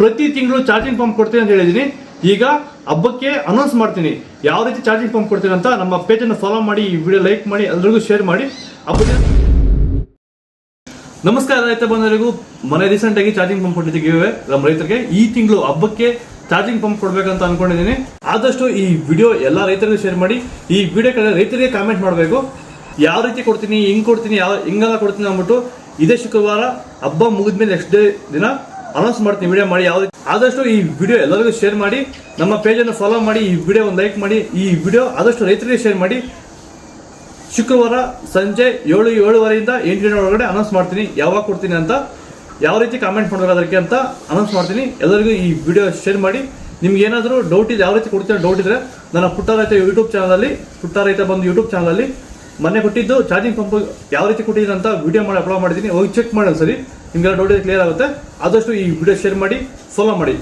ಪ್ರತಿ ತಿಂಗಳು charging pump ಕೊಡ್ತೀನಿ ಅಂತ ಹೇಳಿದೀನಿ. ಈಗ ಹಬ್ಬಕ್ಕೆ ಅನೌನ್ಸ್ ಮಾಡ್ತೀನಿ ಯಾವ ರೀತಿ ಚಾರ್ಜಿಂಗ್ ಪಂಪ್ ಕೊಡ್ತೀನಿ ಅಂತ. ನಮ್ಮ ಪೇಜ್ ಅನ್ನು ಫಾಲೋ ಮಾಡಿ, ಈ ವಿಡಿಯೋ ಲೈಕ್ ಮಾಡಿ, ಎಲ್ರಿಗೂ ಶೇರ್ ಮಾಡಿ. ನಮಸ್ಕಾರ ರೈತ ಬಂದವರಿಗೂ. ಮನೆ ರೀಸೆಂಟ್ ಆಗಿ ಚಾರ್ಜಿಂಗ್ ಪಂಪ್ ಕೊಟ್ಟಿದ್ದೀವಿ ನಮ್ಮ ರೈತರಿಗೆ. ಈ ತಿಂಗಳು ಹಬ್ಬಕ್ಕೆ ಚಾರ್ಜಿಂಗ್ ಪಂಪ್ ಕೊಡ್ಬೇಕಂತ ಅನ್ಕೊಂಡಿದ್ದೀನಿ. ಆದಷ್ಟು ಈ ವಿಡಿಯೋ ಎಲ್ಲ ರೈತರಿಗೂ ಶೇರ್ ಮಾಡಿ. ಈ ವಿಡಿಯೋ ಕಡೆ ರೈತರಿಗೆ ಕಾಮೆಂಟ್ ಮಾಡಬೇಕು, ಯಾವ ರೀತಿ ಕೊಡ್ತೀನಿ, ಹಿಂಗ್ ಕೊಡ್ತೀನಿ, ಹಿಂಗೆಲ್ಲ ಕೊಡ್ತೀನಿ ಅಂದ್ಬಿಟ್ಟು. ಇದೇ ಶುಕ್ರವಾರ ಹಬ್ಬ ಮುಗಿದ್ಮೇಲೆ ನೆಕ್ಸ್ಟ್ ಡೇ ದಿನ ಅನೌನ್ಸ್ ಮಾಡ್ತೀನಿ ವಿಡಿಯೋ ಮಾಡಿ. ಆದಷ್ಟು ಈ ವಿಡಿಯೋ ಎಲ್ಲರಿಗೂ ಶೇರ್ ಮಾಡಿ, ನಮ್ಮ ಪೇಜನ್ನು ಫಾಲೋ ಮಾಡಿ, ಈ ವಿಡಿಯೋ ಒಂದು ಲೈಕ್ ಮಾಡಿ. ಈ ವಿಡಿಯೋ ಆದಷ್ಟು ರೈತರಿಗೆ ಶೇರ್ ಮಾಡಿ. ಶುಕ್ರವಾರ ಸಂಜೆ 7-7:30 8 ಗಂಟೆ ಒಳಗಡೆ ಅನೌನ್ಸ್ ಮಾಡ್ತೀನಿ ಯಾವಾಗ ಕೊಡ್ತೀನಿ ಅಂತ. ಯಾವ ರೀತಿ ಕಾಮೆಂಟ್ ಮಾಡಬೇಕು ಅದಕ್ಕೆ ಅಂತ ಅನೌನ್ಸ್ ಮಾಡ್ತೀನಿ. ಎಲ್ಲರಿಗೂ ಈ ವಿಡಿಯೋ ಶೇರ್ ಮಾಡಿ. ನಿಮ್ಗೆ ಏನಾದರೂ ಡೌಟ್ ಇದೆ, ಯಾವ ರೀತಿ ಕೊಡ್ತೀನಿ ಡೌಟ್ ಇದ್ರೆ ನನ್ನ ಪುಟ್ಟ ರೈತ ಯೂಟ್ಯೂಬ್ ಚಾನಲಲ್ಲಿ, ಪುಟ್ಟ ರೈತ ಬಂದು ಯೂಟ್ಯೂಬ್ ಚಾನಲಲ್ಲಿ ಮೊನ್ನೆ ಕೊಟ್ಟಿದ್ದು ಚಾರ್ಜಿಂಗ್ ಪಂಪ್ ಯಾವ ರೀತಿ ಕೊಟ್ಟಿದ್ದೀನಿ ಅಂತ ವಿಡಿಯೋ ಮಾಡಿ ಅಪ್ಲೋಡ್ ಮಾಡಿದ್ದೀನಿ. ಹೋಗಿ ಚೆಕ್ ಮಾಡಿ ಒಂದ್ಸರಿ, ನಿಮ್ಗೆಲ್ಲ ಡೌಟ್ ಕ್ಲಿಯರ್ ಆಗುತ್ತೆ. ಆದಷ್ಟು ಈ ವಿಡಿಯೋ ಶೇರ್ ಮಾಡಿ, ಫಾಲೋ ಮಾಡಿ.